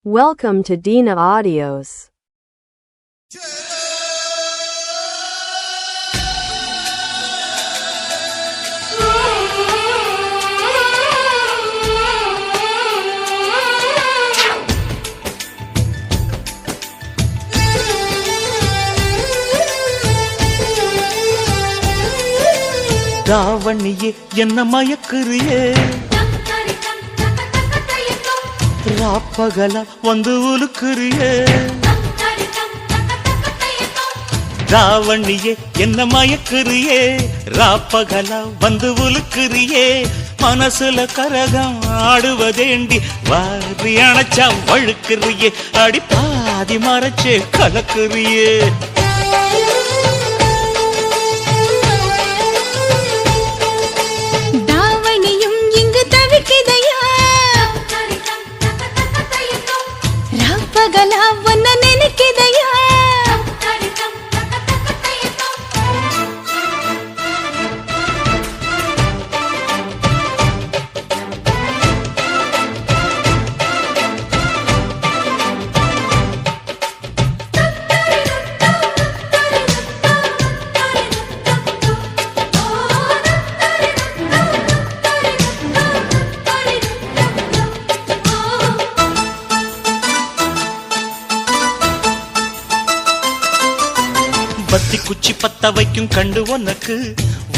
Welcome to Dina Audios. தாவணியே என்ன மயக்குறியே ராப்பகல வந்து உலுக்குறியே தாவணியே என்ன மயக்குறியே ராப்பகல வந்து உலுக்குறியே மனசுல கரகம் ஆடுவதேண்டி வாரி அணைச்சா வழுக்குறியே அடி பாதி மறைச்சே கலக்குறியே பத்தி குச்சி பத்த வைக்கும் கண்டு உனக்கு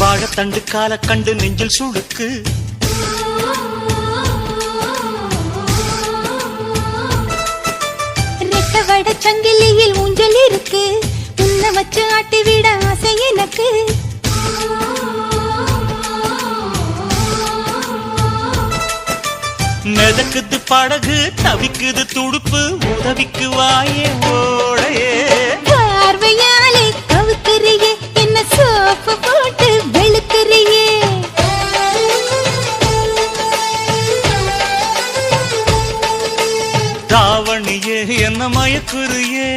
வாழத்தண்டு கால கண்டு நெஞ்சில் சுடுக்கு ரெக்கவட சங்கிலியில் ஊஞ்சல் இருக்கு உன்னை வச்சு ஆட்டி விட ஆசை எனக்கு மிதக்குது படகு தவிக்குது துடுப்பு உதவிக்கு வாயே ஓடையே பார்வையாலே கவுக்குறியே என்ன சோப்பு போட்டு வெளுக்குறியே தாவணியே என்ன மயக்குறியே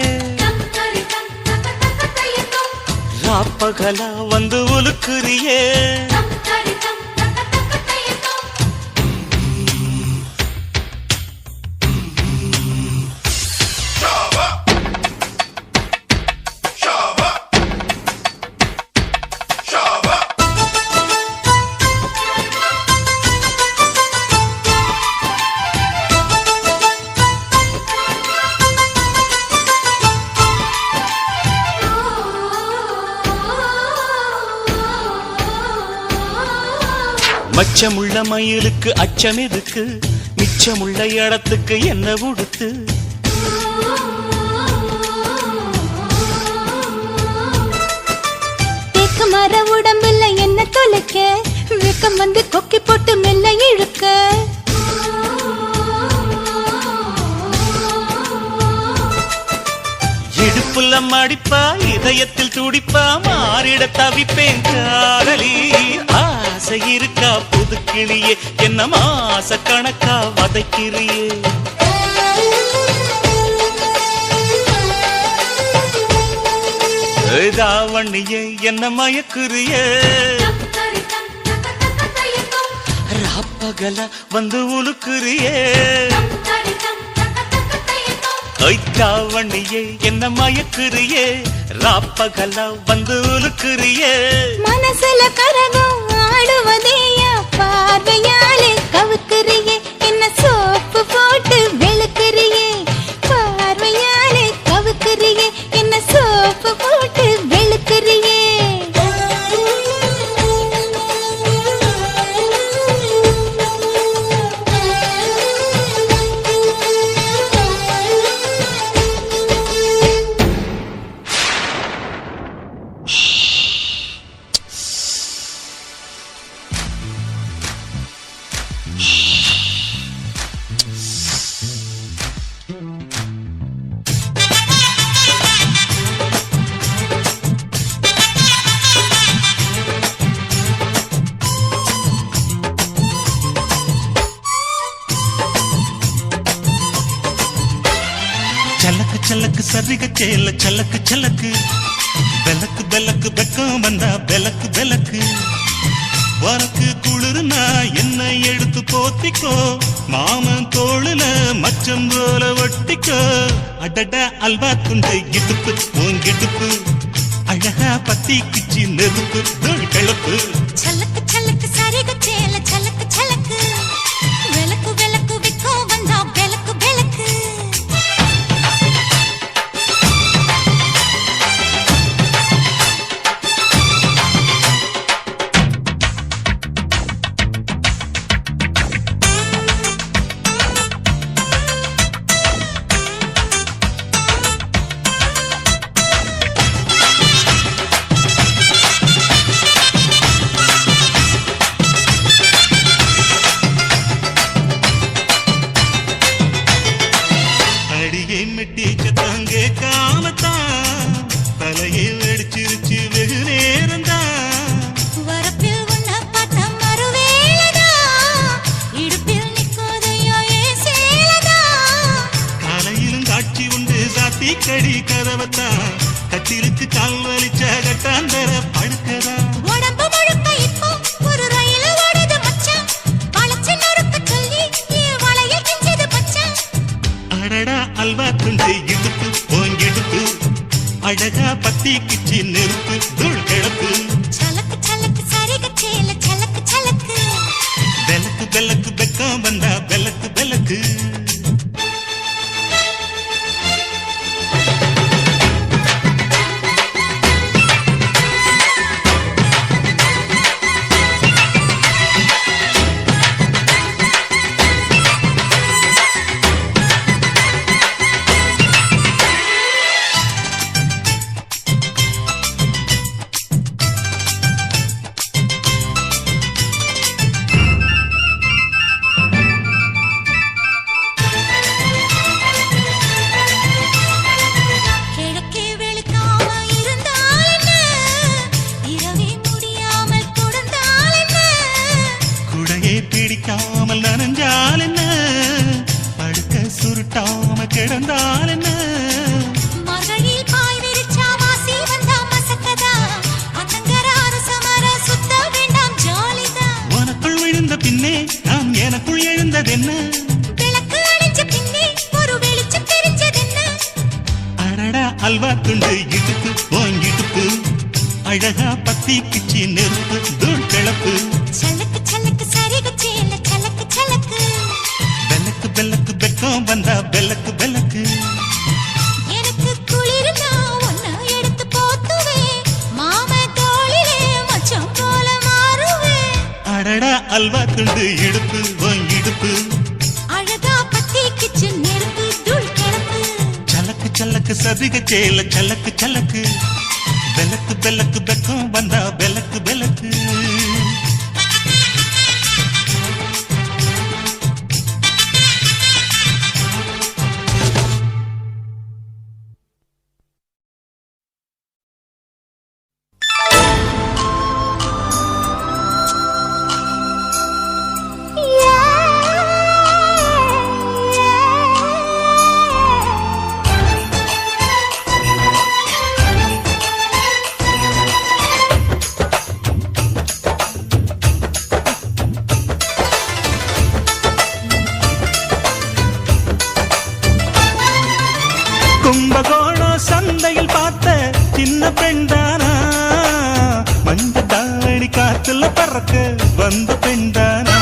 ராப்பகலா வந்து உலுக்குறியே மச்சமுள்ள மயிலுக்கு அச்சம் எதுக்கு மிச்சமுள்ள இடத்துக்கு என்ன உடுத்து தேக்கு மர உடம்புல என்ன தொலைக்க வெக்கம் வந்து கொக்கி போட்டு மெல்ல இழுக்க இடுப்புல மடிப்பா இதயத்தில் துடிப்பா மாறிட தவிப்பேன் காதலி ஆசை இருக்கா புது கிளியே என்ன மாச கணக்கா வதைக்கிறியே தாவணியே என்ன மயக்குறியே ராப்பகல வந்து உலுக்குறியே தாவணியே என்ன மயக்குறியே ராப்பகல வந்து உலுக்குறியே மனசுல கரகம் ஆடுவதேயா பார்வையாலே கவுக்குறியே என்ன சோப்பு போட்டு வெளுக்குறியே பார்வையாலே கவுக்குறியே என்ன சோப்பு போட்டு வெளுக்குறியே சலக்கு சலக்கு சரிக சேல சலக்கு சலக்கு பெலக்கு பெலக்கு வெக்கம் வந்தா பெலக்கு பெலக்கு உனக்கு குளிர்னா என்னை எடுத்து போத்திக்கோ, மாமன் தோளுல மச்சம் போல ஒட்டிக்கோ. அடடா அல்வா துண்டை இடுப்பு உங்கிடுப்பு, அழகா பத்தி கிச்சி நெருப்பு தோள் கிளப்பு. சலக்கு சலக்கு சரிக சேல சலக்கு சலக்கு, விளக்கு விளக்கு விக்கோ வந்தா விளக்கு விளக்கு. அடியை மெட்டிச்ச தாங்கே காமத்தான், தலையை வெடிச்சிருச்சு வெகு நேரம்தான். வரப்பில் உன்ன பார்த்த மறுவேளதா, இடுப்பில் நிற்கோதையோ ஏன் சேலதா. காலையிலும் காட்சி உண்டு சாத்தி கடி கதவத்தான், கட்டிலுக்கு கால் வலிச்ச கட்டாந்தர படுக்கதா. உடம்பு முழுக்க இப்போ ஒரு ரயில் ஓடுது மச்சான், வளைச்சு நொறுக்க சொல்லி என் வளையல் கிஞ்சது மச்சான். அடடா அல்வா துண்டு இடுப்பு ஓங்கிடுப்பு, அழகா பத்தி கிச்சி நெருப்பு தூள் கிளப்பு. சலக்கு சலக்கு சரிக சேல சலக்கு சலக்கு, வெலக்கு வெலக்கு வெக்கம் வந்தா வெலக்கு வெலக்கு. கிழக்கே வெளுக்காம இருந்தால் என்ன, இரவே முடியாமல் தொடர்ந்தால் என்ன. குடையை பிடிக்காமல் நனைஞ்சால் என்ன, படுக்க சுருட்டாம கிடந்தால் என்ன. மகளில் பாய் விரிச்சா வாசி வந்தா மசக்கதா, அத்தங்கர அரசமர சுத்த வேண்டாம் ஜாலிதா. உனக்குள் விழுந்த பின்னே நாம் எனக்குள் எழுந்ததென்ன, விளக்கு அணைஞ்ச பின்னே ஒரு வெளிச்சம் தெரிஞ்சதென்ன. அடடா அல்வா துண்டு இடுப்பு ஓங்கிடுப்பு, அழகா பத்தி கிச்சி நெருப்பு தூள் கிளப்பு. சலக்கு சலக்கு சரிக சேல சலக்கு சலக்கு, வெலக்கு வெலக்கு வெக்கம் வந்தா வெலக்கு வெலக்கு. எனக்கு குளிர்னா உன்னை எடுத்து போத்துவேன், மாமன் தோளிலே மச்சம் போல மாறுவேன். அடடா அல்வா துண்டு இடுப்பு ஓங்கிடுப்பு, அழகா பத்தி கிச்சு நெருப்பு தூள் கிளப்பு. சலக்கு சலக்கு சதிக சேல சலக்கு சலக்கு, வெலக்கு வெலக்கு வெக்கம் வந்தா வெலக்கு வெலக்கு. கும்பகோணம் சந்தையில் பார்த்த சின்ன பெண்தானா, மஞ்ச தாவணி காத்துல பறக்க வந்த பெண்தானா.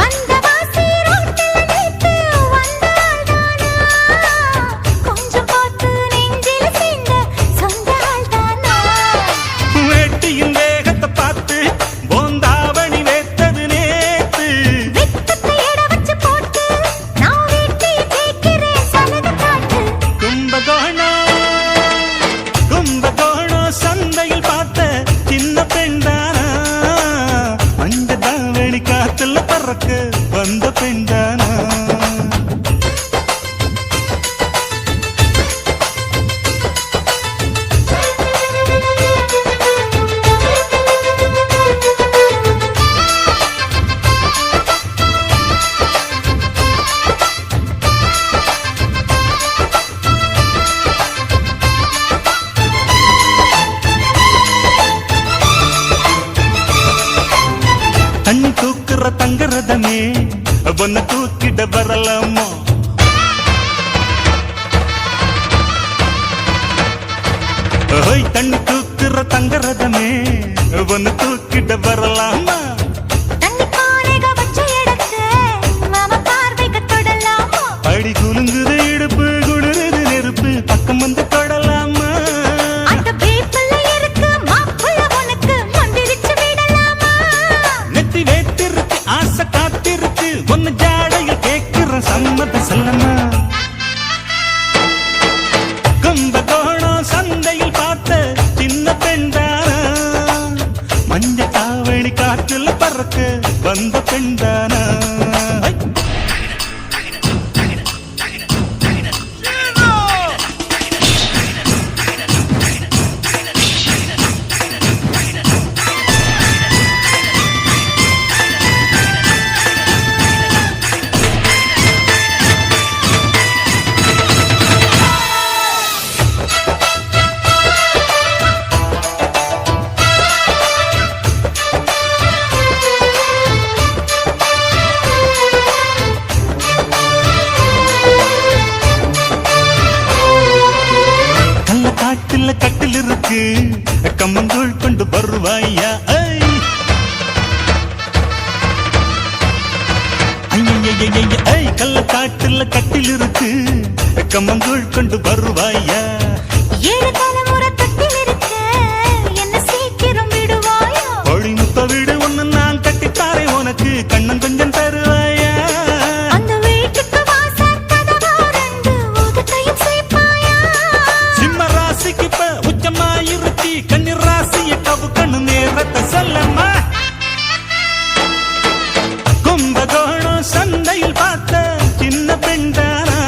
அந்த வாசி ரோட்டில் நின்று வந்தாள்தானா, கொஞ்சம் பார்த்து நெஞ்சில் சேர்ந்த சொந்த ஆள்தானா. வேட்டியின் வேகத்தை பார்த்து போந்தாவணி வேத்தது நேத்து, வெட்டத்தை எட வச்சு போட்டு நான் வீட்டை கேட்கிறேன் சலது காட்டு. கும்பகோணம் சந்தையில் பார்த்த சின்ன பெண்தானா, மஞ்ச தாவணி காத்துல பறக்க வந்த பெண்தானா. ஒன்ன தூக்கிட வரலாமா ஓய் தண்ணி தூக்குற தங்கரதமே ஒன்னு தூக்கிட்ட வரலாமா தண்ணி பானைக வச்ச இடத்து மாமா பார்வைக்கு தொடலாமா அடி குலுங்குது இடுப்பு குளிருது நெருப்பு பக்கம் வந்து தொடலாமா அந்த பேப்பல்ல இருக்கு மாப்புள்ள உனக்கு மந்திரிச்சு விடலாமா நெத்தி வேத்திருக்கு ஆசை காத்திருக்கு ஒன்னு ஜாடையில் கேட்கிற சம்மத செல்லமா கும்பகோணம் சந்தையில் பார்த்த சின்ன பெண்டானா மஞ்ச தாவணி காற்றுல பறக்க வந்த பெண்டானா கட்டில் இருக்கு கம்மங்கூழ் கொண்டு வருவாயா கள்ள காட்டுல கட்டில் இருக்கு கம்மங்கூழ் கொண்டு வருவாயா ஏழு தலைமுறை கட்டில் இருக்கு என்ன சீக்கிரம் விடுவாயா கோழி முத்த வீடு ஒண்ணு நான் கட்டித்தாரே உனக்கு கண்ணன் கொஞ்சம் தருவாயா அந்த வீட்டுக்கு வாசல் கதவா ரெண்டு உதட்டையும் சேர்ப்பாயா சிம்ம ராசிக்கு இப்ப உச்சமாயிருச்சி கண்ணீர் ராசிய கவு கண்ணு நேரத்தை சொல்லம்மா கும்பகோணம் சந்தையில் பார்த்த சின்ன பெண்டானா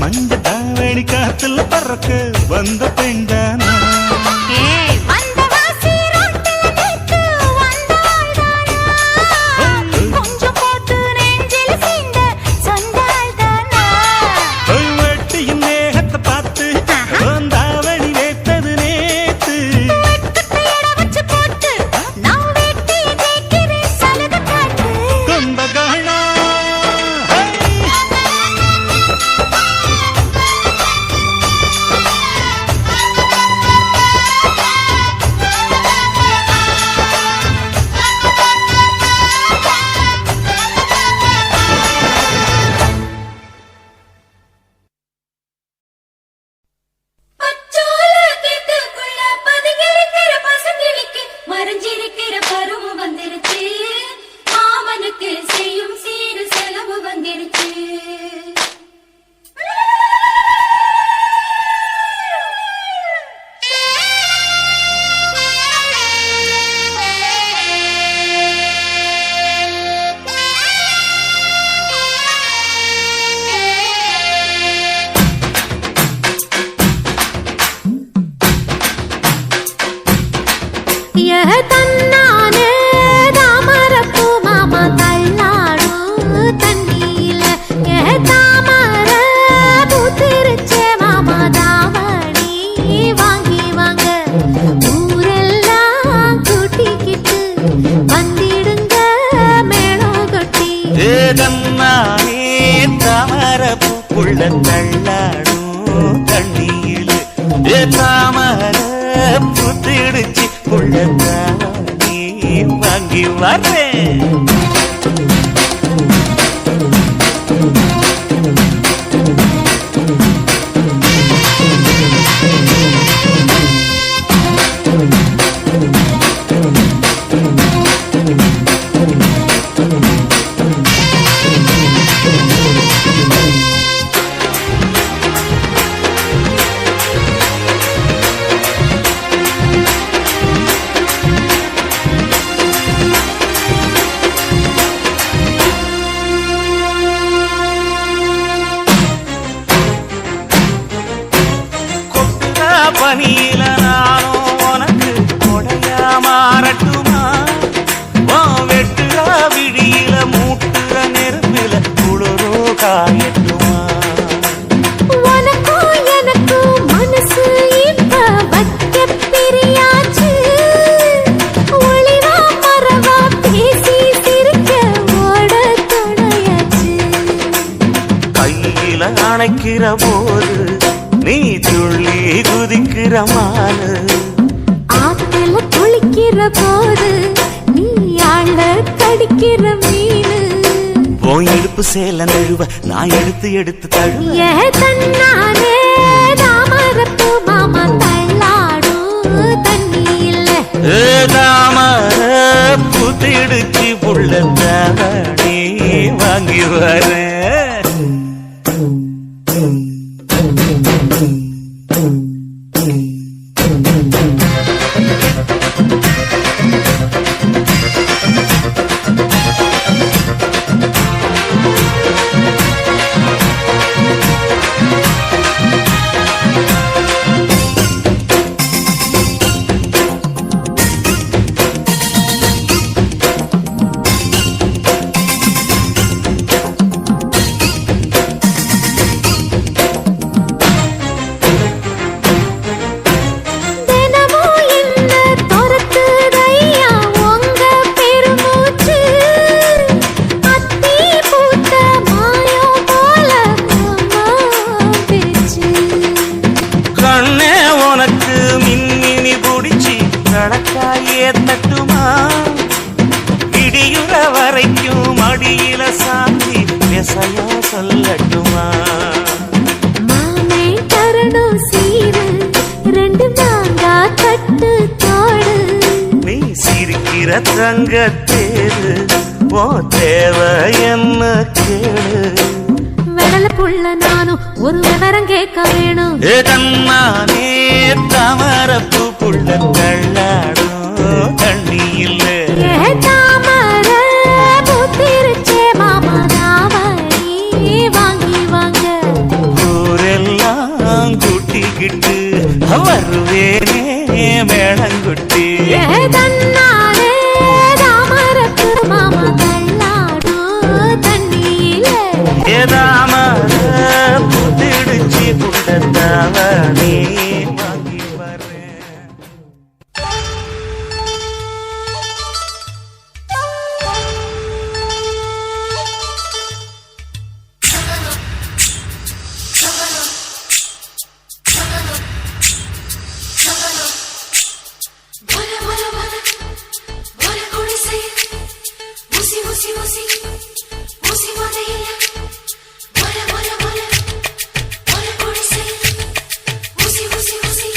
மஞ்ச தாவணி காத்துல பறக்க வந்த பெண்டானா அந்த வாசி ரோட்டில நிற்கு வந்தாள்தானா கொஞ்சம் போட்டு நெஞ்சில் சீண்ட சொந்தாள்தானா வெட்டியின் நேகத்தை பார்த்து தாவணி வேத்தது நேத்து வெட்டுத்தை எட வச்சு போட்டு நான் வெட்டிய கேட்கிறேன் சலுகை காட்டு கும்பகோணம் பச்சோல கேட்டுக்குள்ள பதுங்கிருக்கிற பசங்களுக்கு மறைஞ்சிருக்கிற பருவம் வந்துருச்சு மாமனுக்கு செய்யும் சீரு செலவு வந்துருச்சு தன்னானே தாமரப்பூ மாமா தள்ளாடும் தண்ணியில தாமர பூத்திருச்சே மாமா தாவணி வாங்கி வாங்க ஊரெல்லாம் கூட்டிக்கிட்டு வந்திடுங்க மேளம் கொட்டி ஏதன்னானே தாமரப்புள்ள தள்ளாடும் தண்ணியில் தாமர புத்திடுச்சு உள்ளதானே வாங்கி வரேன் பனியில நானும் உனக்கு கொடையா மாறட்டுமா வெட்டுற விழியில மூட்டுற நெருப்பில குளிரோ காயட்டுமா உனக்கும் எனக்கும் மனசு இப்ப வைக்க பிரியாச்சு ஒளிவா மரவா பேசி சிரிக்க ஓட தொட ஆத்துல அணைக்கிற போது நீ துள்ளி குதிக்கிற மானு ஆத்துல குளிக்கிற போது நீ ஆள கடிக்கிற மீனு உன் இடுப்பு சேல நழுவ நான் எடுத்து எடுத்து தழுவ ஏ தன்னானே தாமரப்பூ மாமா தள்ளாடும் தண்ணி இல்ல தாமர புத்திடுச்சு புள்ள தாவணி வாங்கி வரேன் தட்டுமா இடியுற வரைக்கும் அடியில சாந்தி விசையா சொல்லட்டுமா மாமே தரணும் சீரு ரெண்டு மாங்கா கட்டு தோடு நீ சிரிக்கிற தங்கத்தேரு ஓ தேவை என்ன கேளு வெடல புள்ள நானும் ஒரு விவரம் கேட்க வேணும் தன்னானே தாமரப்பூ புள்ள தள்ளாடும் தண்ணி இல்ல தாமர பூத்திருச்சே மாமா தாவணி வாங்கி வாங்க ஊரெல்லாம் கூட்டிக்கிட்டு வருவேனே மேளங்குட்டி தன்னானே தாமரப்பூ மாமா தள்ளாடும் தண்ணி இல்ல ஏதாமர புத்திடுச்சு புள்ள தாவணி வாங்கி வரேன் Usi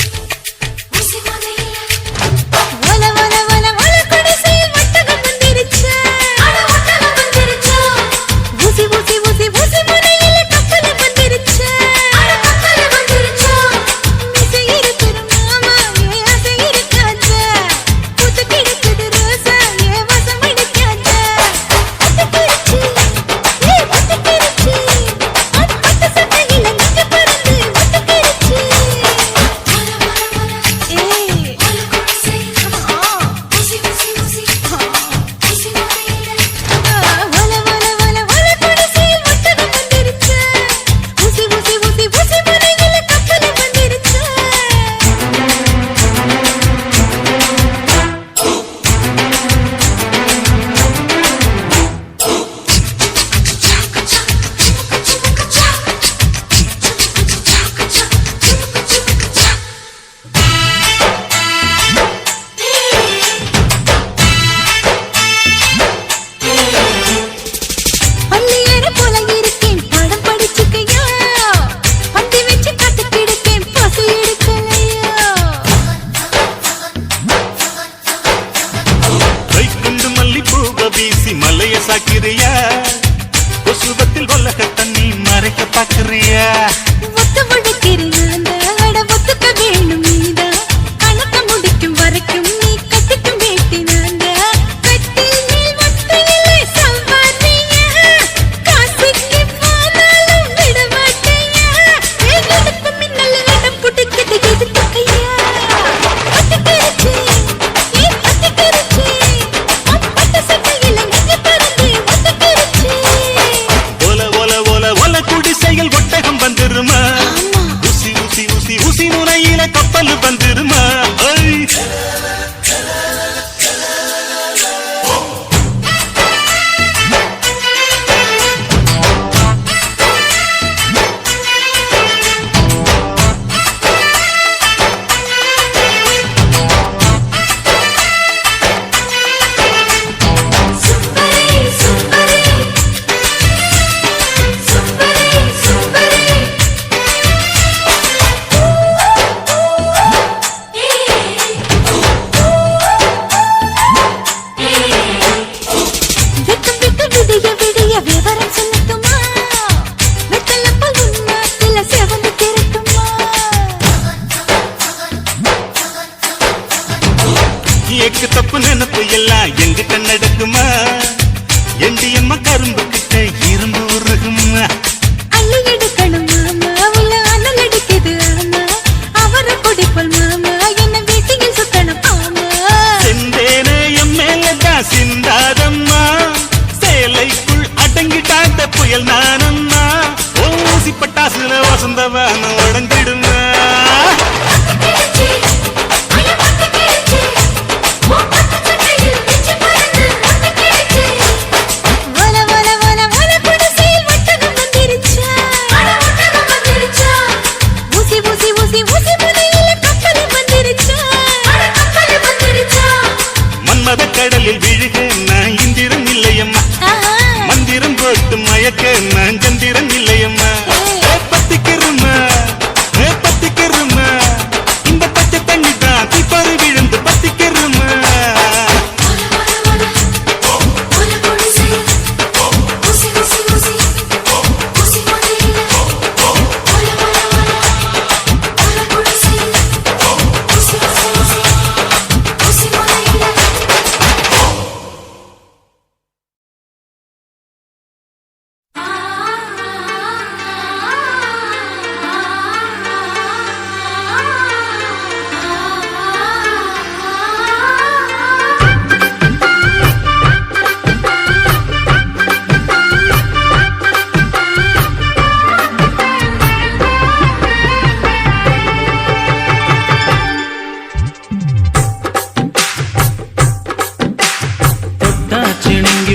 காசுல வசந்தவன உடஞ்சிடுமா கடலில் விழுக நான் இந்திரன் இல்லையம்மா மந்திரம் போட்டு மயக்க நான் சந்திரன் இல்லையம்மா பத்திக்கிறமா பத்திக்கிறமா இந்த பச்சை தண்ணி தான் தீப்பாறு விழுந்து பத்திக்கிறமா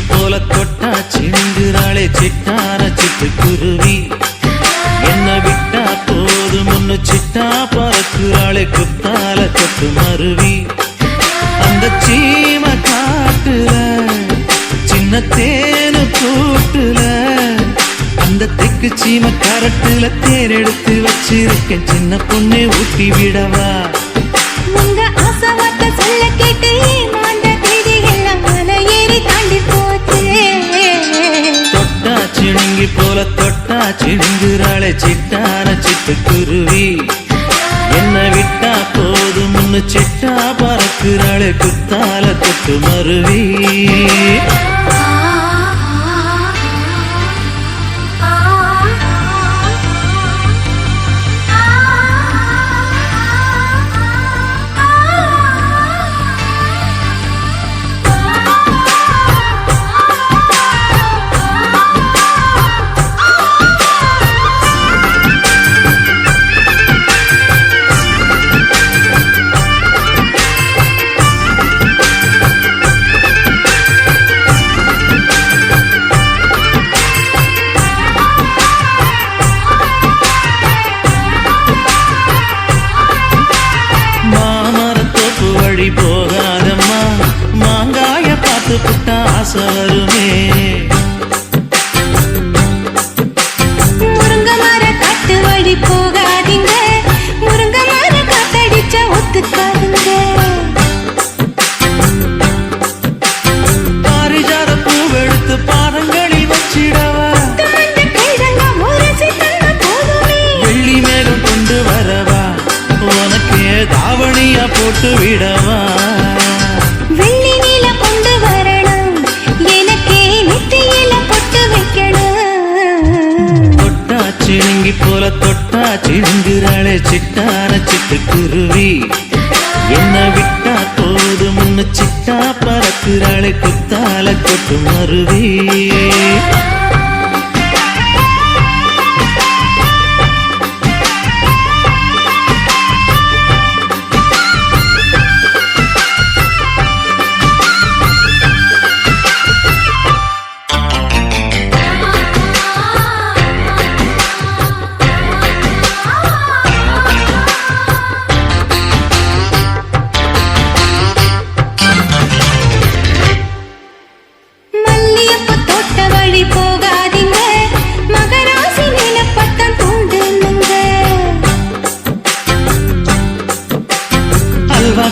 போல தொட்டா சிந்துறாளே சிட்டார சிட்டுக்குருவி என்ன விட்டா போதும் ஒன்னு சிட்டா பறக்குறாளே குத்தால கொட்டு மருவி அந்த சீம காட்டுல சின்ன தேனு கூட்டுல அந்த தெக்கு சீம கரட்டுல தேர் எடுத்து வச்சிருக்கேன் சின்ன பொண்ணே ஊட்டி விடவா உங்க ஆசவாத்த சொல்ல கேட்டு தொட்டா சிணுங்கி போல தொட்டா சிணுங்குறாளே சிட்டார சிட்டுக்குருவி என்ன விட்டா போதும் முன்னு சிட்டா பறக்குறாளே குத்தால கொட்டு மருவி போகாதம்மா மாங்காய பார்த்து புட்டா ஆசை வருமே முருங்க மர காட்டு வழி போகாதீங்க முருங்க மர காத்தடிச்ச ஒத்துக்காதுங்க பாரிஜாத பூவெடுத்து பாதங்களில் வச்சிடவா வெள்ளி மேகம் கொண்டு வரவா உனக்கே தாவணியா போட்டு விடவா வெள்ளி நீல கொண்டு வரணும் எனக்கே நெத்தியில பொட்டு வைக்கணும் தொட்டா சிணுங்கி போல தொட்டா சிணுங்குறாளே சிட்டார சிட்டுக்குருவி என்ன விட்டா போதும் முன்னு சிட்டா பறக்குறாளே குத்தால கொட்டு மருவி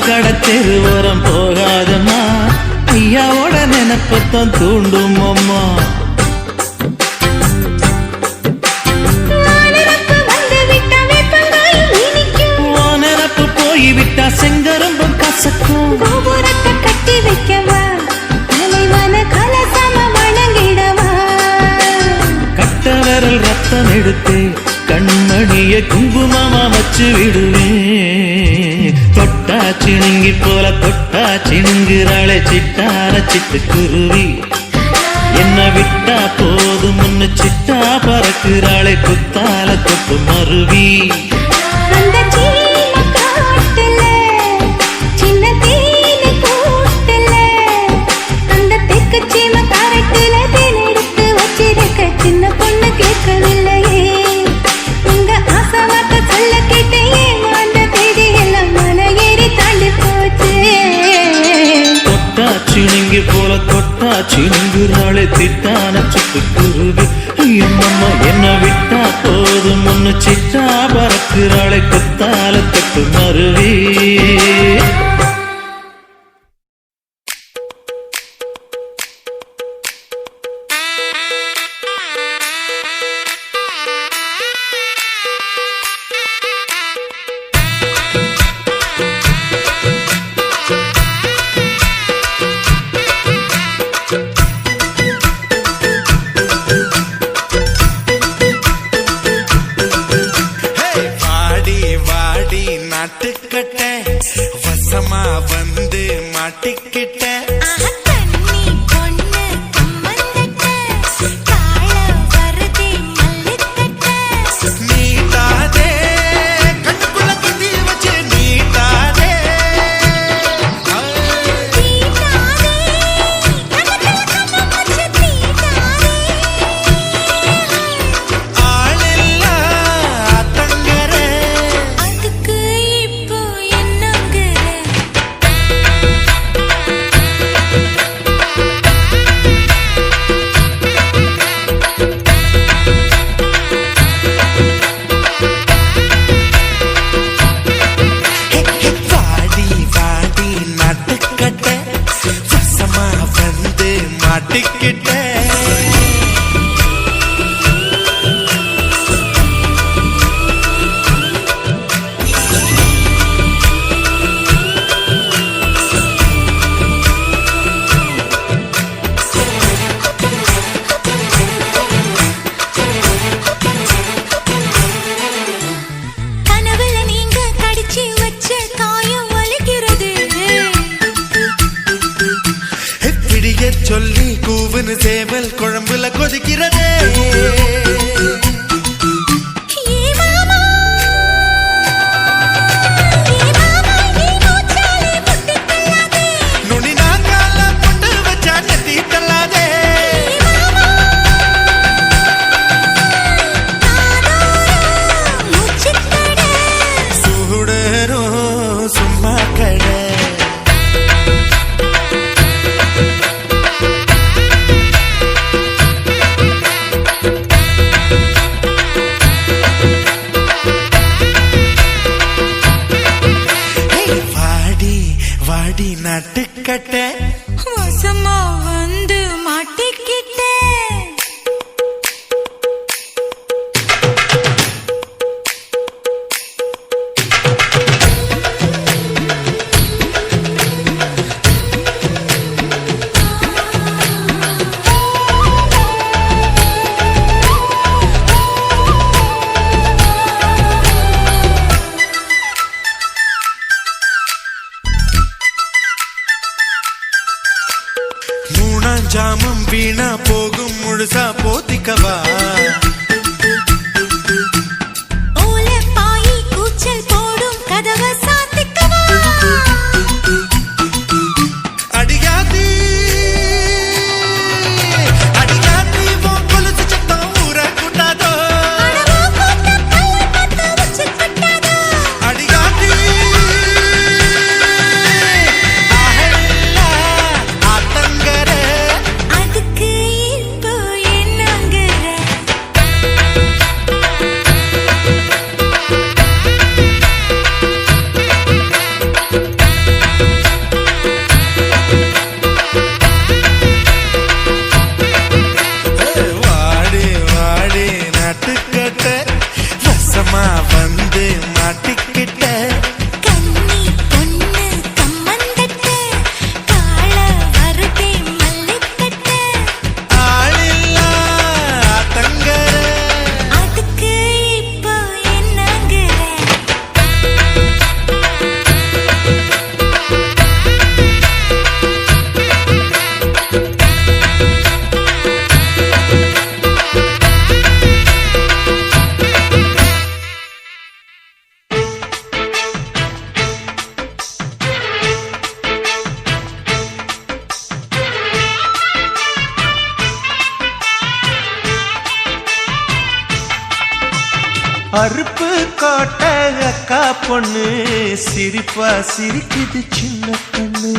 கடத்தெருவோரம் போகாதம்மா ஐயாவோட நினைப்பத்தான் தூண்டும் அம்மா நினப்பு போய்விட்டா செங்கரும்பம் கசக்கும் கோபுரத்தை கட்டி வைக்கவா தலைவன கலசம வணங்கிடவா கட்ட விரல் ரத்தம் எடுத்து கண்மணிய குங்குமமா வச்சு விடுவேன் தொட்டா சிணுங்கி போல தொட்டா சிணுங்குறாளே சிட்டார சிட்டுக்குருவி என்ன விட்டா போதும் முன்னு சிட்டா பறக்குறாளே குத்தால கொத்து மருவி அந்த சீன காட்டுல சின்ன தேனி கூட்டுல அந்த தெக்கு சீம காரட்டுல தேன் எடுத்து வச்சிருக்க சின்ன பொண்ணு கேட்கவில்லையே உங்க ஆசை வார்த்தை சொல்ல கேட்டேன் அந்த பேதி எல்லாம் மலை ஏறி தாண்டி போச்சு தொட்டாச்சி நீங்க போல தொட்டாச்சி நீங்குறாளே திட்டான சிட்டுக்குருவி அம்மா என்ன விட்டா போதும் முன்னு சிட்டா பறக்குறாளே குத்தால கொத்து மருவி நாட்டுக்கட்ட வசமா வந்து மாட்டிக்கிட்ட தண்ணி பொண்ணு கம்மந்தட்ட காள வருதே மல்லிக்கட்ட நீட்டாதே கண்ணுக்குள்ள குத்தி வச்சு நீட்டாதே ஆளில்லா தங்கர அதுக்கு இப்போ என்னங்க வாடி வாடி நாட்டுக்கட்ட வசமா வந்து மாட்டிக்கிட்ட கனவுல நீங்க கடிச்சு வச்ச காயம் வலிக்கிறது பிடிய சொல்லி கூவுன்னு சேவல் குழம்புல கொதிக்கிறதே ஏ மாமா ஏ மூச்சாலே முட்டி தள்ளாதே நுனி நாங்கால புட்டு வச்சா நெத்தி தள்ளாதே மூச்சுக்கட சுடரும் சும்மா கடை வாடி வாடி நட்டுக்கட்ட வசமா வந்து மாட்டிக்கிட்டே மூணாஞ்சாமம் வீணா போகும் முழுசா போத்திக்கவா ஓலை பாயி கூச்சல் போடும் கதவை சாத்திக்கவா அடியாதி அடியாதி உன் கொலுசு சத்தம் ஊர கூட்டாதோ அடவா போட்ட பல்ல பார்த்து வச்சு கட்டாதா அடியாதி ஆத்தங்கர அதுக்கு இப்போ என்னங்கிற அறுப்பு காட்ட அக்கா பொண்ணு சிரிப்பா சிரிக்குது சின்ன கண்ணு.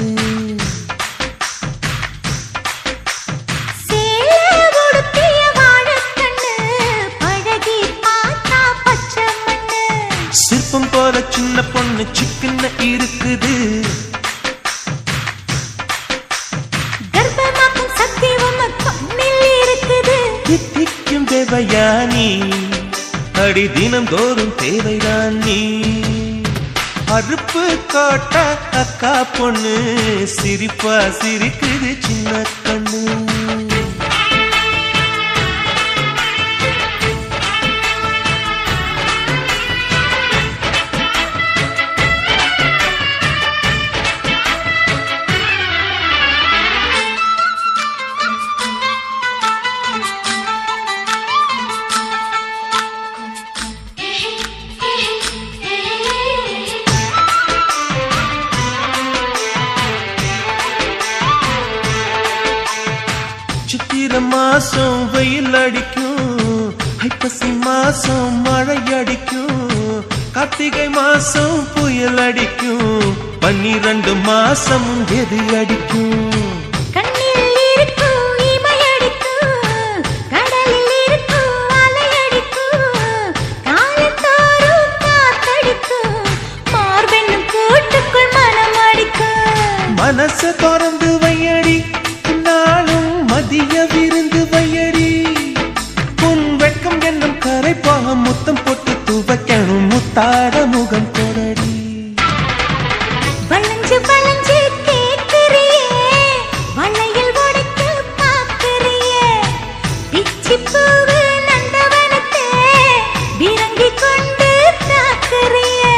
சிற்பம் போல சின்ன பொண்ணு சிக்கன இருக்குது. கர்ப்பமாக்கும் சக்தி உம்ம கண்ணில் இருக்குது. தித்திக்கும் தேவயானி அடி தினம் தோறும் தேவைதான் நீ. அறுப்பு காட்ட அக்கா பொண்ணு சிரிப்பா சிரிக்குது சின்ன கண்ணு. சித்திரை மாசம் வெயில் அடிக்கும், ஐப்பசி மாசம் மழை அடிக்கும், கார்த்திகை மாசம் புயல் அடிக்கும், 12 மாசம் எது அடிக்கும்? கண்ணில் இருக்கும் இமை அடிக்கும், கடலில் இருக்கும் அலை அடிக்கும், காலத்தோறும் காத்தடிக்கும், மார்பென்னும் கூட்டுக்குள் மனம் அடிக்கும். மனச திறந்து வையடி நாளும் மதிய விருந்து வையடி. உன் வெட்கம் என்னும் கரைப்பாக முத்தம் போட்டு துவைக்கணும் முத்தாட முகம் கொடடி. வளைஞ்சு வளைஞ்சு கேட்கிறியே, வளையல் உடைக்க பார்க்கிறியே, பிச்சி பூவு நந்தவனத்தை விரங்கி கொண்டு தாக்குறியே.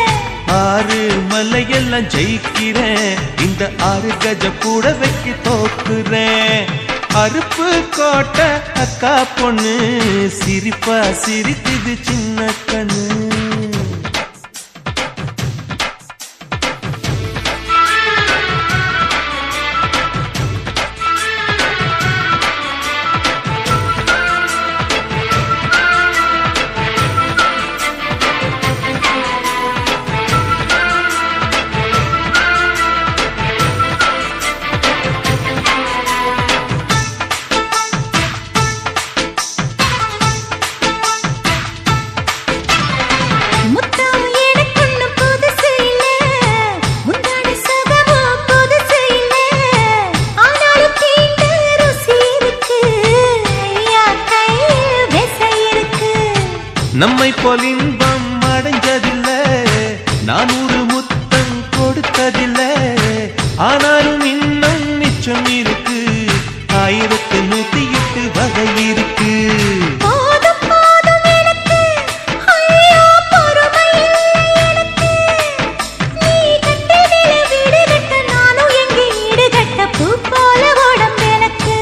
6 மலையெல்லாம் ஜெயிக்கிறேன், இந்த 6 கஜ கூட வைக்க தோக்குறேன். அறுப்பு கோட்டை அக்கா பொண்ணு சிரிப்பா சிரிக்குது சின்ன கண்ணு. நம்மை போல் இன்பம் அடைஞ்சதில்லை, 400 முத்தம் கொடுத்ததில்லை, ஆனாலும் இன்னும் மிச்சம் இருக்கு, 1108 வகை இருக்கு. போதும் போதும் எனக்கு, ஐயோ பொறுமை இல்லை எனக்கு. நீ கட்டினில வீடு கட்ட நானும் எங்கே ஈடு கட்ட, பூ போல உடம்பு எனக்கு.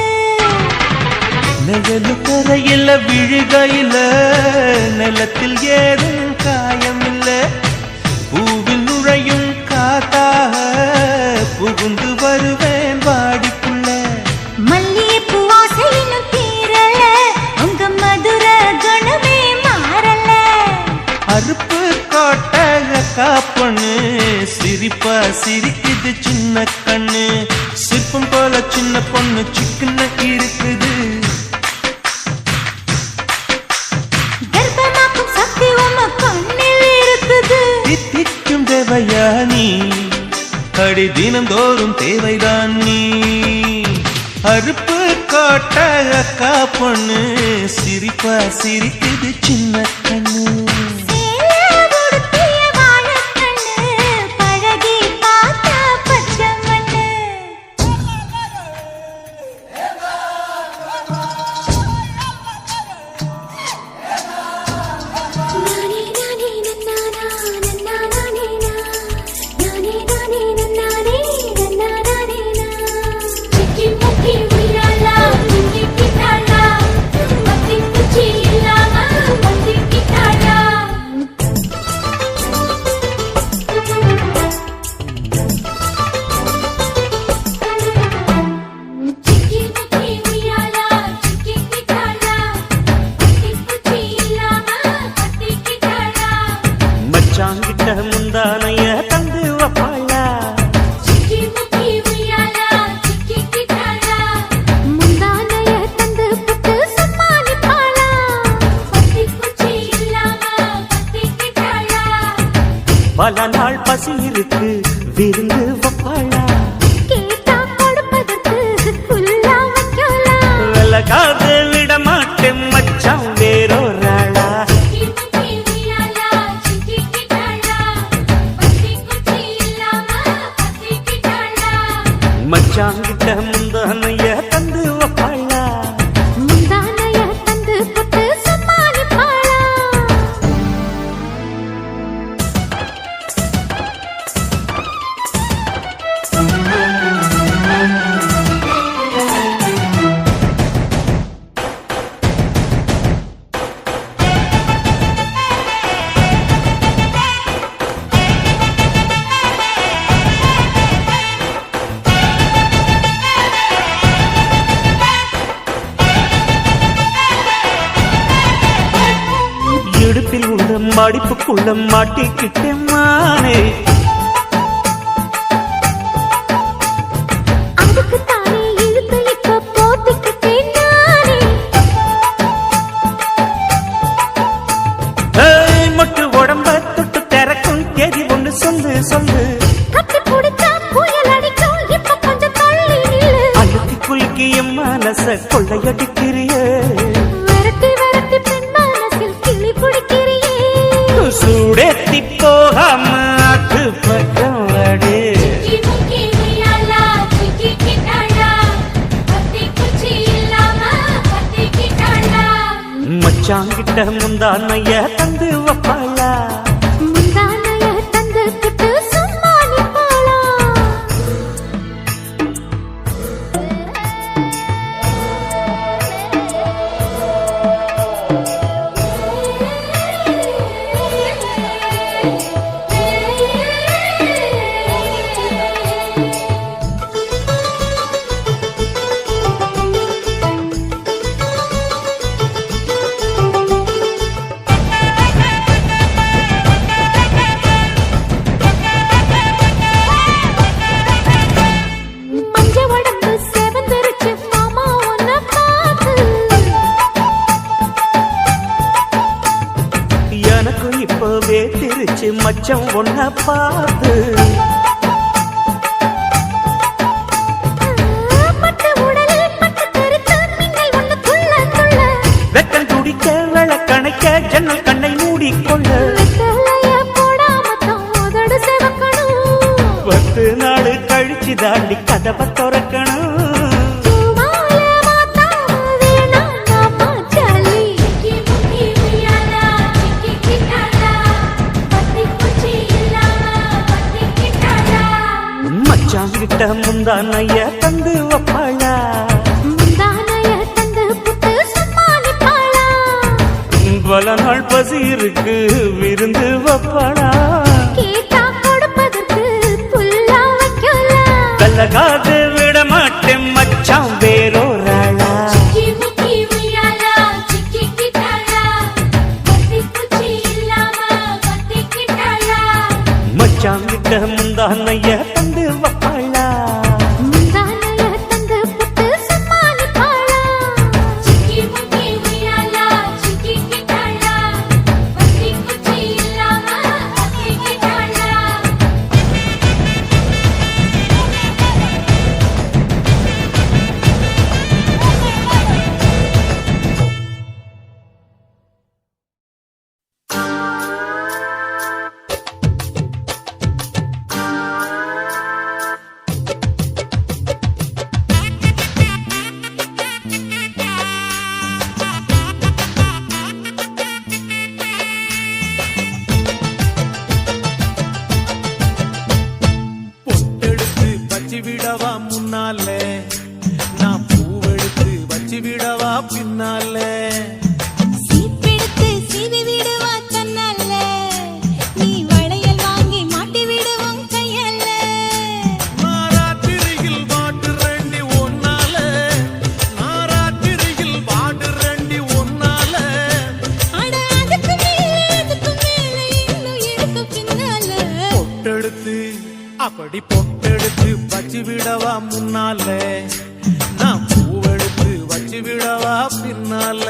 நிழலு கரையில விழுகையில நிலத்தில் ஏதும் காயம் இல்ல, பூவில் நுழையும் காத்தாக புகுந்து வருவேன் வாடிக்குள்ள. மல்லிகைப்பூ ஆசை இன்னும் தீரல, உங்க மதுர குணமே மாறல. அறுப்பு கோட்டை அக்கா பொண்ணு சிரிப்பா சிரிக்குது சின்ன கண்ணு. சிற்பம் போல சின்ன பொண்ணு சிக்கன இருக்குது. கர்ப்பமாக்கும் சக்தி உம்ம கண்ணில் இருக்குது. தித்திக்கும் தேவயானி அடி தினம் தோறும் தேவைதான் நீ. அறுப்பு கோட்டை அக்கா பொண்ணு சிரிப்பா சிரிக்குது சின்ன கண்ணு. Thank you. மச்சாங்கிட்ட முந்தானைய தந்து வப்பாளா சிக்கி முக்கி உய்யாலா சிக்கி கிட்டாளா முந்தானைய தந்து புட்டு சமாளிப்பாளா பத்தி குச்சி இல்லாம பத்தி கிட்டாளா பல நாள் பசி இருக்கு விருந்து வப்பாளா கேட்டா கொடுப்பதற்கு புல்லா வைக்கலாம் விலகாது விட மாட்டேன் மச்சான் வேறொராளா சிக்கி முக்கி உய்யாலா சிக்கி கிட்டாளா பத்தி குச்சி இல்லாம பத்தி கிட்டாளா மச்சாங்கிட்ட முந்தானைய தந்து வப்பாளா முந்தானைய தந்து புட்டு சமாளிப்பாளா இடுப்பில் உள்ள மடிப்புக்குள்ள மாட்டிக்கிட்டேன் மானே அதுக்கு தானே இழுத்து இப்ப போத்திக்கிட்டேன் நானே ஏய், மொட்டு உடம்ப தொட்டு திறக்கும் தேதி ஒண்ணு சொல்லு சொல்லு கட்டி பிடிச்சா புயல் அடிக்கும் இப்ப கொஞ்சம் தள்ளி நில்லு அழுத்தி குலுக்கி என் மனச கொள்ளையடிக்கிறியே விரட்டி விரட்டி பெண் மனசில் கிளி பிடிக்கிறியே சூடேத்தி போகாம அது பக்கம் வாடு சிக்கி முக்கி உய்யாலா சிக்கி கிட்டாளா பத்தி குச்சி இல்லாம பத்தி கிட்டாளா மச்சாங்கிட்ட முந்தானைய தந்து வப்பாளா முந்தானைய தந்து புட்டு சமாளிப்பாளா மஞ்ச உடம்பு செவந்திருச்சு மாமா உன்னை பார்த்து எனக்கு இப்பவே திருச்சு மச்சம் ஒன்ன பார்த்து பட்டு உடலில் பட்டு கருத்து மின்னல் ஒண்ணு துள்ள துள்ள வெக்கல் துடிக்க விளக்கணைக்க ஜன்னல் கண்ணை மூடிக்கொள்ள வெத்தலைய போடாமத்தான் உதடு செவக்கணும் 10 நாள் கழிச்சு தாண்டி கதவை திறக்கணும் பூமால மாத்தாம வேணாம் மாமா ஜாலி சிக்கி முக்கி உய்யாலா சிக்கி கிட்டாளா பத்தி குச்சி இல்லாம பத்தி கிட்டாளா மச்சாங்கிட்ட முந்தானைய தந்து வப்பாளா முந்தானைய தந்து புட்டு சமாளிப்பாளா பல நாள் பசி இருக்கு விருந்து வப்பாளா கேட்டா கொடுப்பதற்கு புல்லா வைக்கலாம் கலகாது விட மாட்டேன் மச்சான் வேறொராளா சிக்கி முக்கி உய்யாலா சிக்கி கிட்டாளா பத்தி குச்சி இல்லாம பத்தி கிட்டாளா மச்சாங்கிட்ட முந்தானைய தந்து வப்பாளா முந்தானைய தந்து புட்டு சமாளிப்பாளா சிக்கி முக்கி உய்யாலா சிக்கி கிட்டாளா பத்தி குச்சி இல்லாம பத்தி கிட்டாளா அப்படி பொட்டெடுத்து வச்சு விடவா முன்னால நான் பூவெடுத்து வச்சு விடவா பின்னால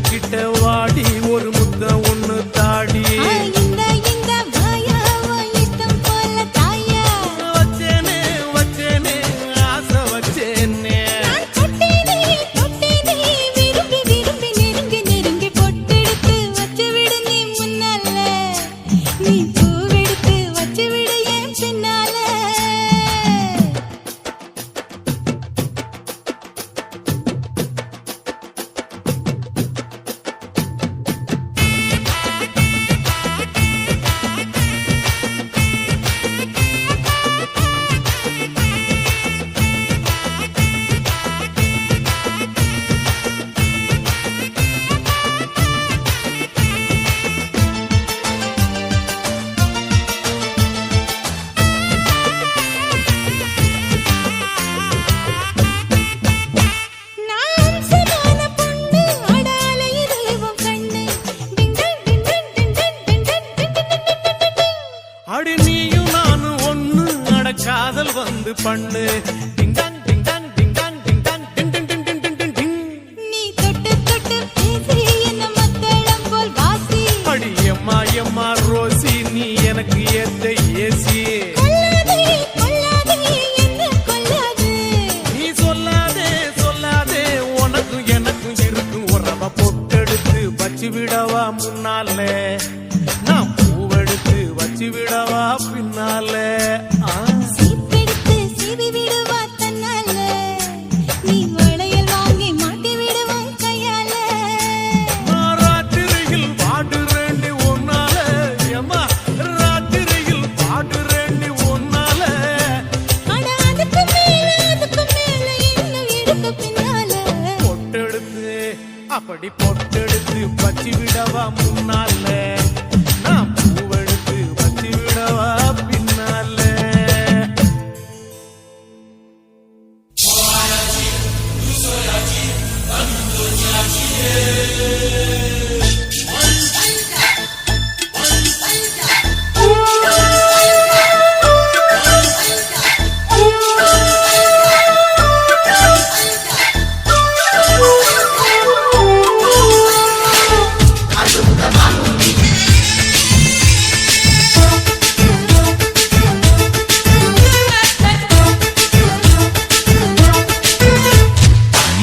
கிட்ட வாடி ஒரு முத்த ஒண்ணு தாடி வச்சேனே ஆசை வச்சேனே அடி நீயும் நானும் ஒண்ணு அட காதல் வந்து பண்ணு டிங்டாங் டிங்டாங் டிங்டாங் டிங்டாங் டிங் டிங் டிங் டிங் டிங் டிங் டிங் நீ தொட்டு தொட்டு பேசி என்ன மக்களம் போல் வாசி அடி எம்மா எம்மா ரோசி நீ எனக்கு ஏத்த ஏசி கொல்லாதே என்ன கொல்லாதே நீ சொல்லாதே உனக்கும் எனக்கும் இருக்கும் உறவ பொட்டெடுத்து வச்சு விடவா முன்னாலே நான் பூவெடுத்து வச்சு விடவா பின்னாலே சீப்பெடுத்து சீவி விடுவா தன்னால நீ வளையல் வாங்கி மாட்டி விடுவான் கையால நான் ராத்திரியில் பாடுறேண்டி ஒன்னால ஏம்மா ராத்திரியில் பாடுறேண்டி ஒன்னால அட அதுக்கு மேல இன்னும் எடுக்க பின்னால பொட்டெடுத்து அப்படி பொட்டெடுத்து வச்சு விடவா முன்னால நான் பூவெடுத்து வச்சு விடவா பின்னால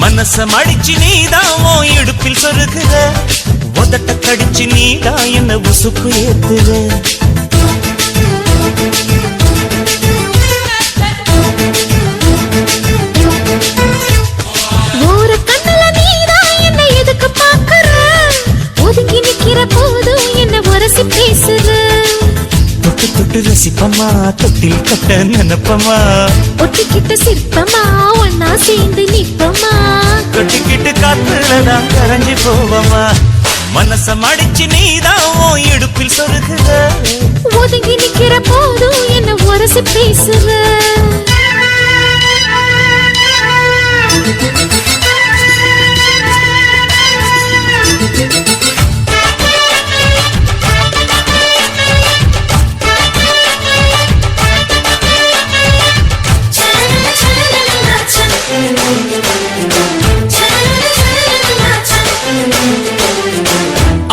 மனச மடிச்சு நீதான் உன் இடுப்பில் சொருகுற உதட்ட கடிச்சு நீதான் என்ன உசுப்பு ஏத்துற ஒரு கண்ணுல நீதான் என்ன எதுக்கு பாக்குற ஒதுங்கி நிக்கிற போதும் என்ன உரசி பேசுற தொட்டு தொட்டு ரசிப்பமா தொட்டில் கட்ட நினைப்பமா ஒட்டிக்கிட்ட சிற்பமா ஒன்னா சேர்ந்து நிப்பமா கொட்டிக்கிட்டு காத்துலதான் கரைஞ்சி போவமா மனச மடிச்சு நீதான் உன் இடுப்பில் சொருகுற ஒதுங்கி நிக்கிற போதும் என்ன உரசி பேசுற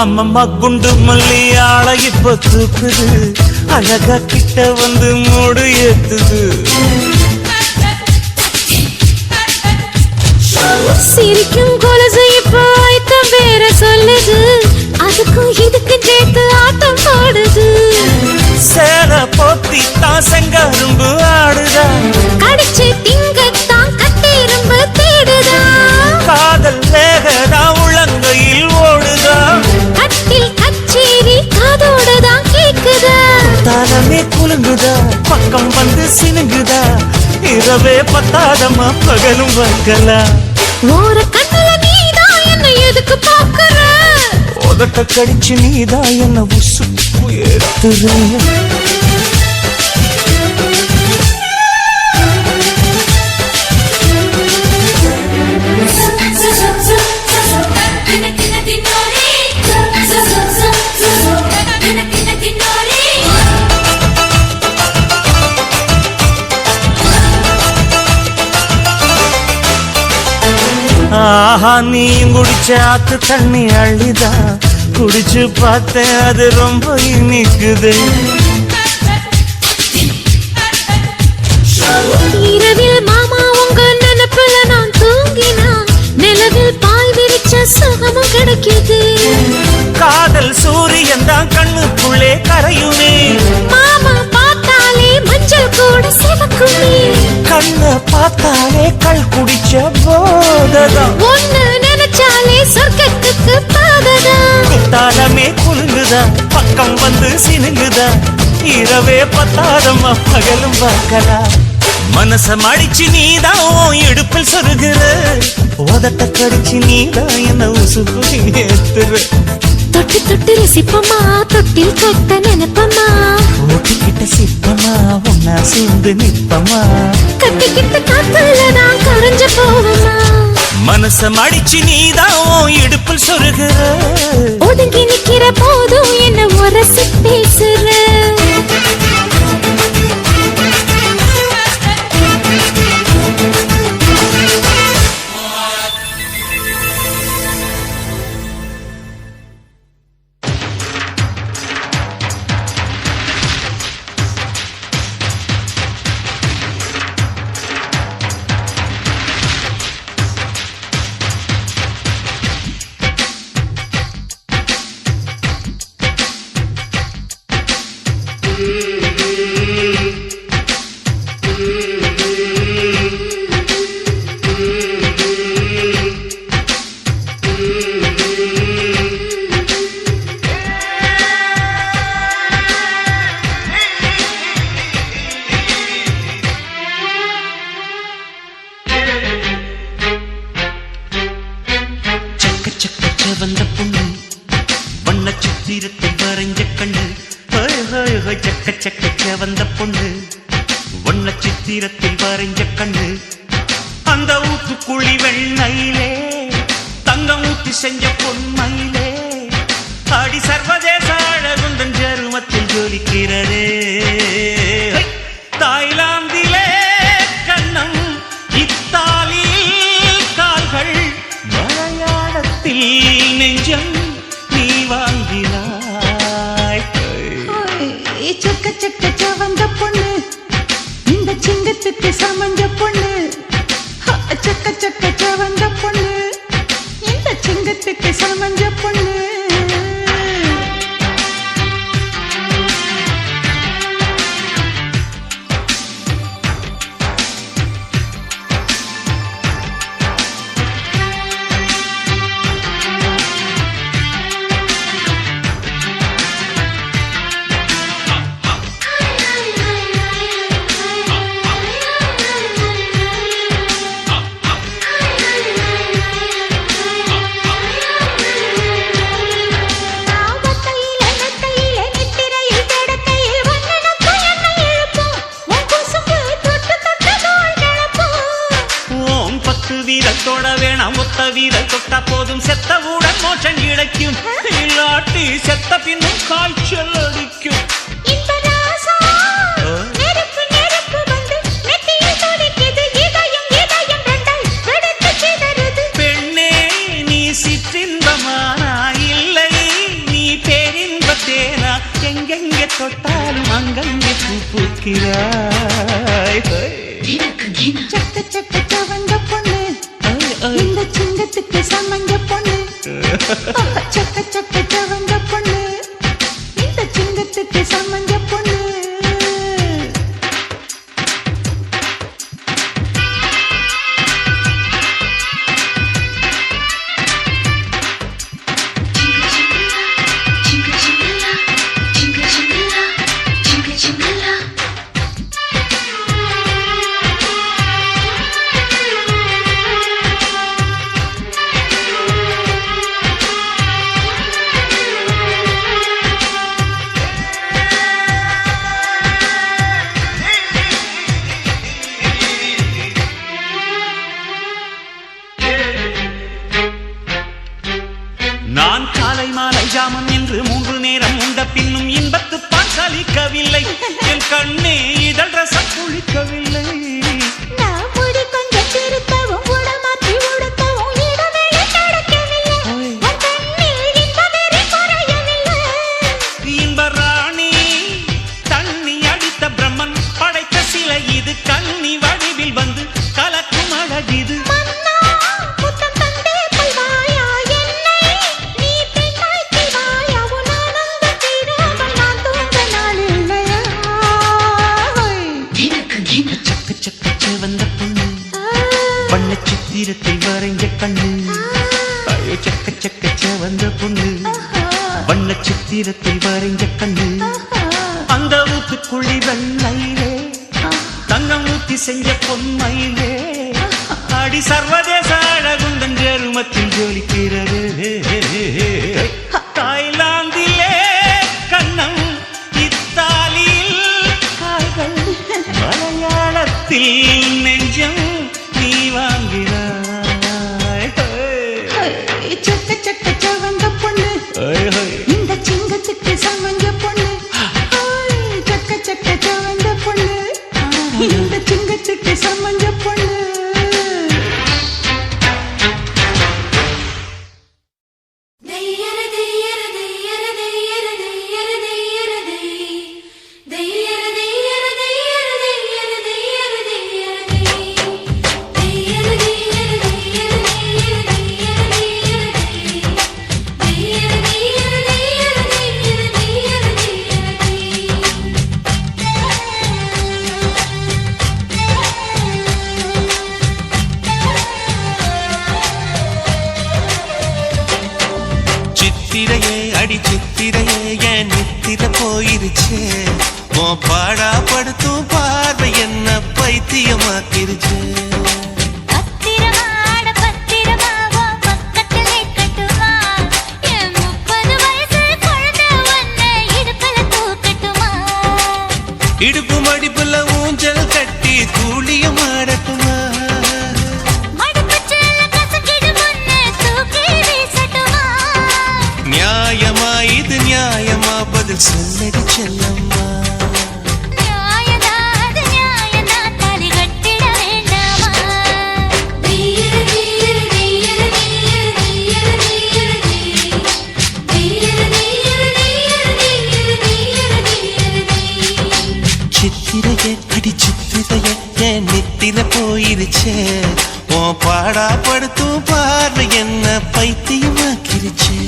அம்மம்மா குண்டு மல்லி ஆள இப்ப தூக்குது அழகா கிட்ட வந்து மூடு ஏத்துது சிரிக்கும் கொலுசு இப்போ ஆயத்தம் வேற சொல்லுது அதுக்கும் இதுக்கும் சேர்த்து ஆட்டம் போடுது சேர போத்தி தான் செங்கரும்பு ஆடுதா கடிச்சு திங்கத்தான் கட்டிரும்பு குலுங்குதா பக்கம் வந்து சினுங்குதா இரவே பத்தாதம்மா பகலும் வங்கலா ஓர கண்ணுல நீதான் என்ன எதுக்கு பாக்குற உதட்ட கடிச்சு நீதான் என்ன உசுப்பு ஏத்துற ஆஹா நீ குடிச்ச ஆத்து தண்ணி அள்ளிதா குடிச்சு பார்த்தேன் அது ரொம்ப இனிக்குது இரவில் மாமா உங்க நினைப்புல நான் தூங்கினா நிலவில் பாய் விரிச்ச சுகமும் கிடைக்குது காதல் சூரியன் தான் கண்ணுக்குள்ளே கரையுமே மாமா பார்த்தாலே மஞ்சள் கூட சிவக்குமே கண்ண பார்த்தாலே கள் குடிச்ச போததான் ஒன்னு நினைச்சாலே சொர்க்கத்துக்கு பாததான் குத்தாலமே குலுங்குதா பக்கம் வந்து சினுங்குதா இரவே பத்தாதம்மா பகலும் பார்க்கலா மனச மடிச்சு நீதான் உன் இடுப்பில் சொருகிற உதட்ட கடிச்சு நீதான் என்ன உசுப்பு ஏத்துற தொட்டு தொட்டு ரசிப்பமா தொட்டில் கட்ட நினைப்பமா ஓட்டிக்கிட்ட சிப்பமா ஒன்னா சேர்ந்து நிப்பமா கட்டிக்கிட்ட காத்துல நான் கரைஞ்சு போவமா மனச மடிச்சு நீதான் உன் இடுப்பில் சொருகிற ஒதுங்கி நிக்கிற போதும் என்ன உரசி பேசுற வந்த பொண்ணு வண்ண சித்திரத்தில் வரைஞ்ச கண்ணு சக்க சக்க வந்த பொண்ணு வண்ண சித்திரத்தில் வரைஞ்ச கண்ணு அந்த ஊத்துக்குழி வெண்ணையிலே தங்கம் ஊத்தி செஞ்ச பொன்மையிலே அடி சர்வதேச அழகுந்தன் ஜருமத்தில் ஜொலிக்கிறதே தாய்லாந்திலே கண்ணம் இத்தாலியில் கால்கள் மலையாளத்தில் நெஞ்சம் நீ வாங்கினாய் சக்க சக்க வந்த பொண்ணு இந்த சிங்கத்துக்கு சமஞ்ச பொண்ணு சக்க சக்க வந்த பொண்ணு இந்த சிங்கத்துக்கு சமஞ்ச பொண்ணு வீரத்தோட வேணாம் மொத்த வீரல் தொட்டா போதும் செத்தவுடன் மோட்சம் கிடைக்கும் இல்லாட்டி செத்த பின்னும் காய்ச்சல் அடிக்கும் பெண்ணே நீ சிற்றின்பமானா இல்லை நீ பேரின்பத்தேனா எங்கெங்க தொட்டாலும் அங்கங்கே பூ பூக்கிறாய் சக்க சக்க வந்த பொண்ணு இந்த சிங்கத்துக்கு சமஞ்ச பொண்ணு சக்க சக்க வந்த பொண்ணு இந்த சிங்கத்துக்கு சமஞ்ச பொண்ணு Jingle, jingle, jingle, jingle, jingle, jingle, jingle. சித்திரத்தில் வரைஞ்ச கண்ணு ஐயோ சக்க சக்க செவந்த பொண்ணு வண்ண சித்திரத்தில் வரைஞ்ச கண்ணு அந்த ஊத்துக்குள்ளி வெள்ளையிலே தங்கம் ஊத்தி செஞ்ச பொன்மையிலே அடி சர்வதேச அழகுந்தன் ஜெருமத்தில் ஜொலிக்கிறது தாய்லாந்திலே கண்ணம் இத்தாலியில் கால்கள் மலையாளத்தில் நெஞ்சம் நீ வாங்கினாய் சக்க சக்க செவந்த பொண்ணு இந்த சிங்கத்துக்கு சமஞ்ச பொண்ணு சக்க சக்க செவந்த பொண்ணு இந்த சிங்கத்துக்கு சமஞ்ச பொண்ணு சித்திரையே அடி சித்திரையே என் நித்திர போயிருச்சே உன் பாடா படுத்தும் பார்வை என்ன பைத்தியமாக்கிருச்சு இடுப்பு மடிப்புல ஊஞ்சல் கட்டி தூளியம் ஆடட்டுமா நியாயமா இது நியாயமா பதில் சொல்லடி செல்லம்மா சித்திரையே அடி சித்திரையே என் நித்திர போயிருச்சே உன் பாடா படுத்தும் பார்வை என்ன பைத்தியமாக்கிருச்சே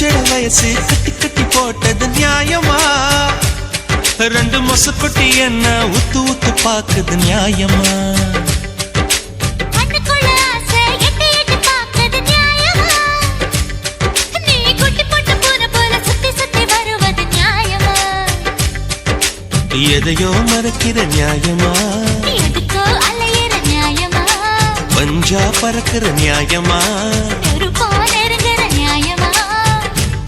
ஜட வயசு கட்டி கட்டி போட்டது நியாயமா ரெண்டு மொசக்குட்டி என்ன உத்து உத்து பாக்குது நியாயமா எதையோ மறக்கிற நியாயமா பஞ்சா பறக்கிற நியாயமா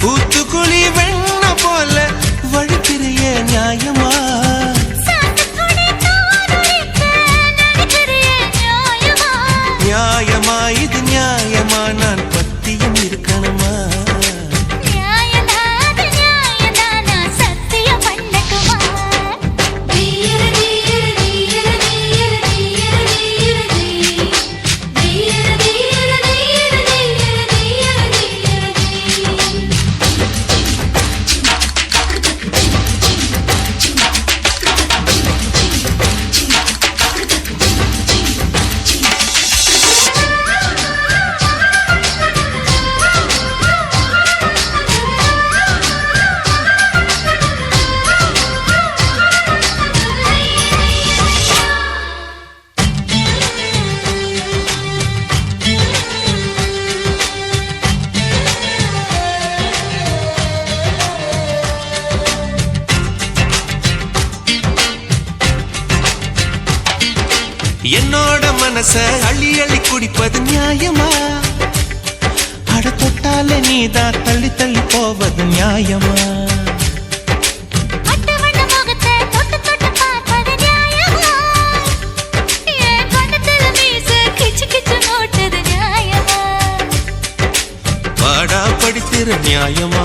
ஊத்துக்குழி வெண்ண போல வழுக்கிறிய நியாயமா நியாயமா இது நியாயமா நான் பத்தியம் இருக்கணுமா என்னோட மனச அள்ளி அள்ளி குடிப்பது நியாயமா அட தொட்டாலே நீதான் தள்ளி தள்ளி போவது நியாயமா பாடா படித்திர நியாயமா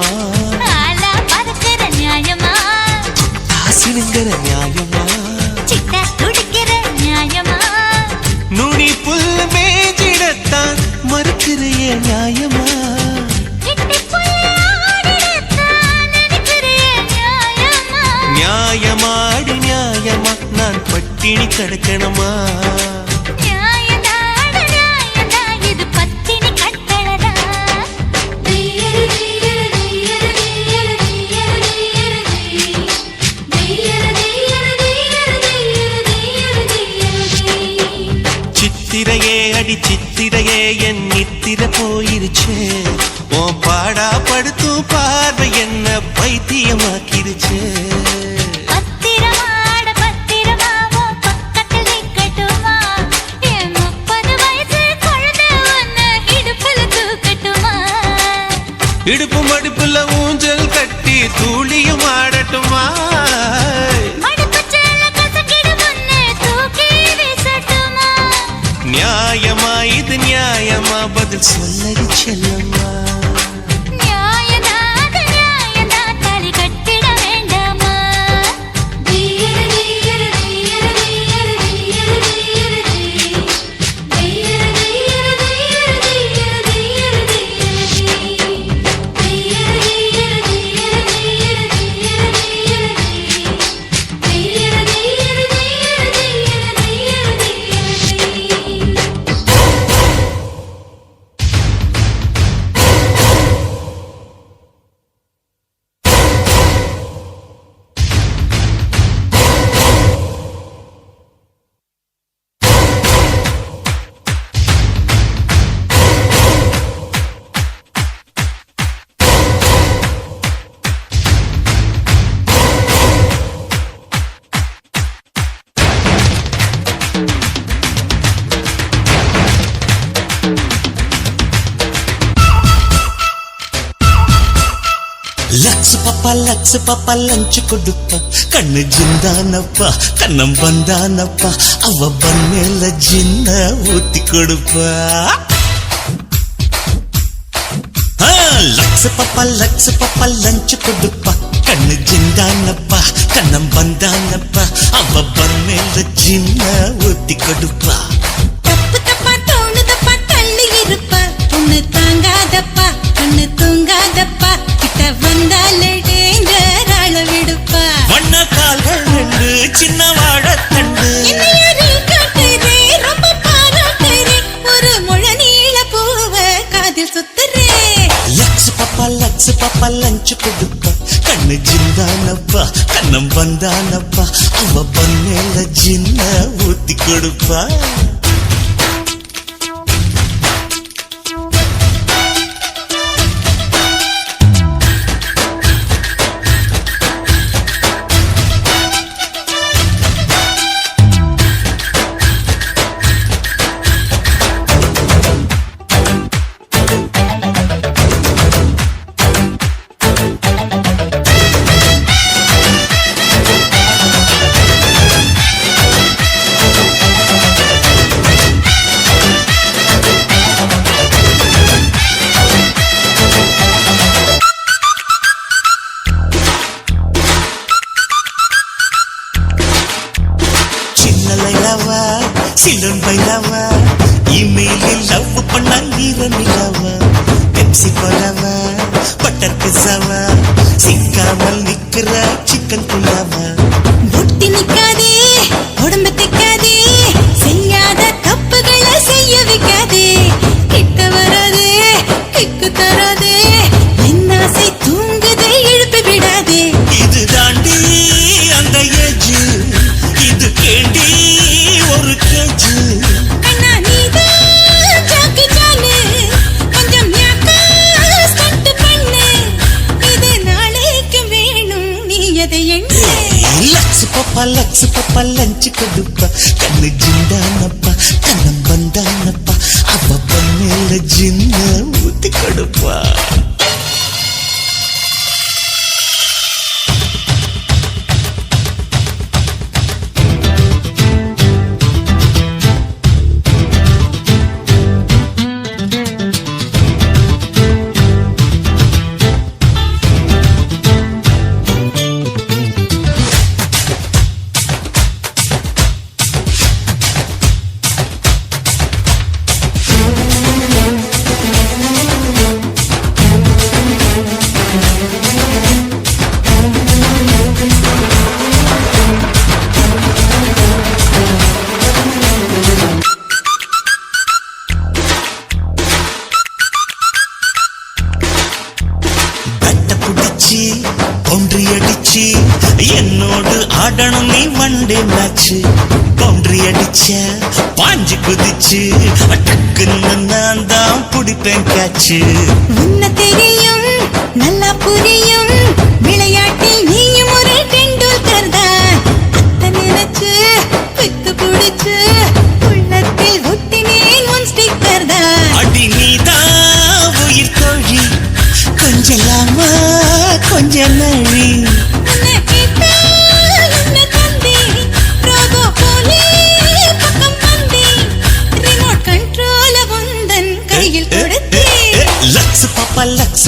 ஆசினுங்கிற நியாயமா நுனி புல் மேஜிடத்தான் மறுக்கிறையே நியாயமா நியாயமாடி நியாயமா நான் பட்டினி கிடக்கணுமா சித்திரையே அடி சித்திரையே என் நித்திர போயிருச்சே உன் பாடா படுத்தும் பார்வை என்ன பைத்தியமாக்கிருச்சே இடுப்பு மடுப்புல ஊஞ்சல் கட்டி தூளியும் ஆடட்டுமா நியாயமா இது நியாயமா பதில் சொல்லடி செல்லம்மா லக்ஸ் பாப்பா லஞ்ச் கொடுப்பா கண்ணு ஜிந்தானப்பா கண்ணம் வந்தானப்பா அவ பண்ணல ஜின்ன ஊத்தி கொடுப்பா லக்ஸ் பாப்பா லஞ்ச் கொடுப்பா கண்ணு ஜிந்தானப்பா கண்ணம் வந்தானப்பா அவ பண்ணல ஜின்ன ஊத்தி கொடுப்பா தப்பு தப்பா தோணுதப்பா தள்ளி இருப்பா பொண்ணு தாங்காதப்பா கண்ணு தூங்காதப்பா கிட்ட வந்தாலே டேஞ்சர் ஆள விடுப்பா வண்ண கால்கள் ரெண்டு சின்ன வாழத்தண்டு ரொம்ப பாராட்டுறே ஒரு முழ நீள பூவ காதில் சுத்துறே லக்ஸ் பாப்பா லஞ்ச் கொடுப்பா கண்ணு ஜிந்தானப்பா கண்ணம் வந்தானப்பா அவ பண்ணல ஜின்ன ஊத்தி கொடுப்பா சிலன் பைலாவா இமெயிலில் லவ் பண்ண நிலவா பெப்சி போலவா பட்டர் பிஸாவா சிக்காமல் நிக்கிற சிக்கன் புலாவா புட்டி நிக்காதே உடம்பு திக்காதே செய்யாத தப்புகளை செய்ய வைக்காதே கிட்ட வராதே கிக்கு தராதே என்னாசை தூங்குதே எழுப்பி விடாதே இது தாண்டி அந்த ஏஜ் இது கேண்டி ஒரு கேஜ் அண்ணா நீதான் ஜாக்கி ஜானு கொஞ்சம் ஞாக்கா ஸ்டண்ட் பண்ணு இது நாளைக்கு வேணும் நீ எதை எண்ணு லக்ஸ் பாப்பா லஞ்ச் கொடுப்பா கண்ணு ஜிந்தானப்பா கண்ணம் வந்தானப்பா அவ பண்ணல ஜின்ன ஊத்தி கொடுப்பா பூச்சி என்னோடு ஆடணும் நீ வண்டே மேட்ச் பவுண்டரி அடிச்ச பாஞ்சு குதிச்சு டக்குன்னு நான் தான் பிடிப்பேன் கேட்சு உன்ன தெரியும் நல்லா புரியும் விளையாட்டில் நீயும் ஒரு டெண்டுல்கர் தான் அத்த நினைச்சு பித்து புடிச்சு உள்ளத்தில் ஒட்டினேன் உன் ஸ்டிக்கர் தான் அடி நீதான் உயிர் தோழி கொஞ்சலாமா கொஞ்ச நழி உன்னை கேட்டா என்ன தந்தி ரோபோ போலே பக்கம் வந்தி ரிமோட் கண்ட்ரோல உந்தன் கையில் கொடுத்தேன் லக்ஸ்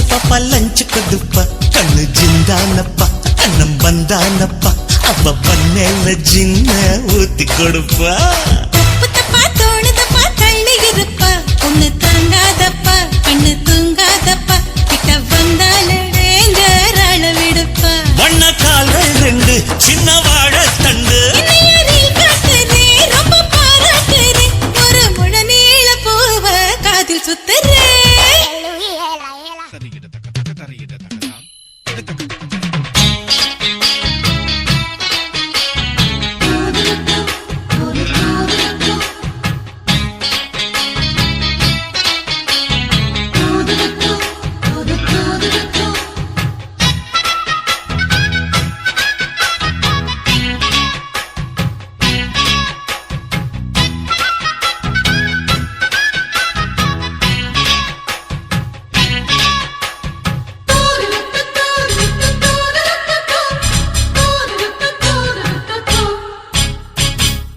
பாப்பா லஞ்ச் கதுப்பா கண்ணு ஜிந்தானப்பா கண்ணம் வந்தானப்பா அவ பண்ணல ஜின்ன ஊத்தி கொடுப்பா தப்பு தப்பா தோணுதப்பா தள்ளி இருப்பா ஒண்ணு தாங்காதப்பா கண்ணு தூங்காதப்பா கிட்ட வந்தால டேஞ்சர் அளவிடுப்பா வண்ண கால்கள் ரெண்டு சின்ன வாழ தண்டு என்னையரில் காட்டுறே ரொம்ப பாராட்டுறே ஒரு முழ நீள பூவ காதில் சுத்துறே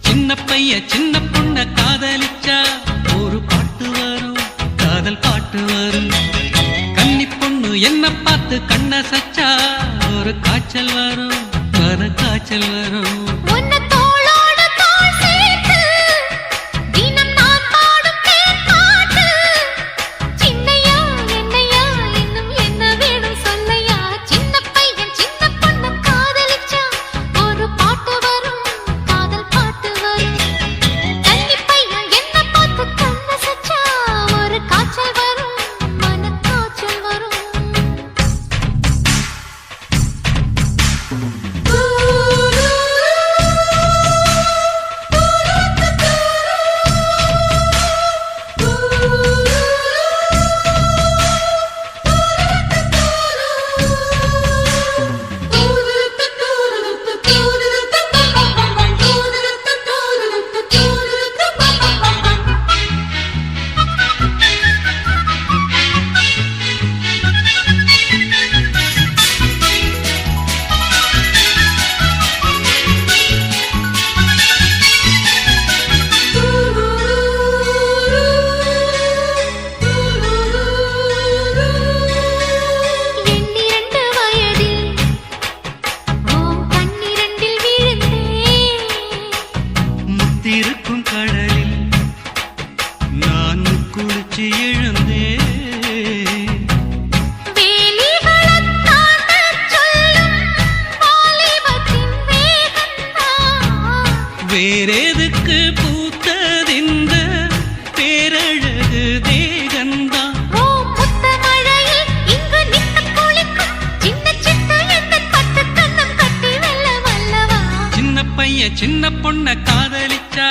சின்ன பைய சின்ன பொண்ண காதலிச்சா ஒரு பாட்டு வரும் காதல் பாட்டு வரும் கன்னி பொண்ணு என்ன பார்த்து கண்ண சச்சா ஒரு காய்ச்சல் வரும் மன காய்ச்சல் வரும் உன்னை தோளோடு தோள் சேர்த்து தினம் நான் பாடும் தேன்பாட்டு சின்னையா என்னையா இன்னும் என்ன வேணும் சொல்லையா சின்ன பையன் சின்ன பொண்ணு காதலிச்சா ஒரு பாட்டு வரும் காதல் பாட்டு வரும் கன்னி பையன் என்ன பார்த்து கண்ண சச்சா ஒரு காய்ச்சல் வரும் மன காய்ச்சல் வரும் எண்ணிரண்டு வயதில் ஓம் கண்ணிரண்டில் விழுந்தேன் முத்திருக்கும் கடலில் நான் குளிச்சு எழுந்தேன் வேலிகளைத் தாண்டச் சொல்லும் வாலிபத்தின் வேகந்தான் வேறெதுக்கு பூத்ததிந்த பேரழகு தேகந்தான் ஓ முத்த மழையில் இங்கு நின்று குளிக்கும் சின்ன சிட்டு எந்தன் பட்டு கண்ணம் கட்டி வெல்ல வல்லவா சின்ன பைய சின்ன பொண்ண காதலிச்சா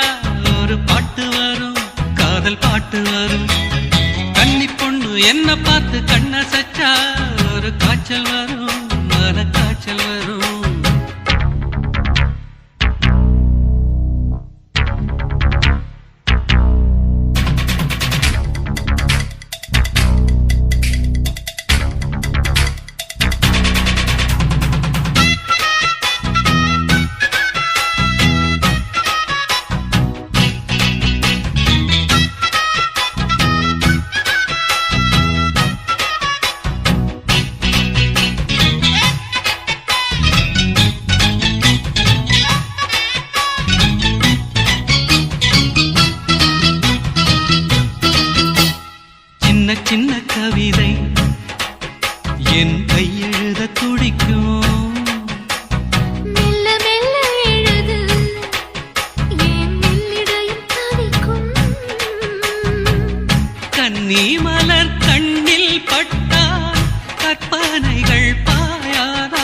ஒரு பாட்டு வரும் காதல் பாட்டு வரும் கன்னி பொண்ணு என்ன பார்த்து கண்ண சச்சா ஒரு காய்ச்சல் வரும் மன காய்ச்சல் வரும் சின்ன கவிதை என் கையெழுத துடிக்கும் மெல்ல மெல்ல எழுது ஏன் மெல்லிடையும் தவிக்கும் கன்னி மலர் கண்ணில் பட்டால் கற்பனைகள் பாயாதா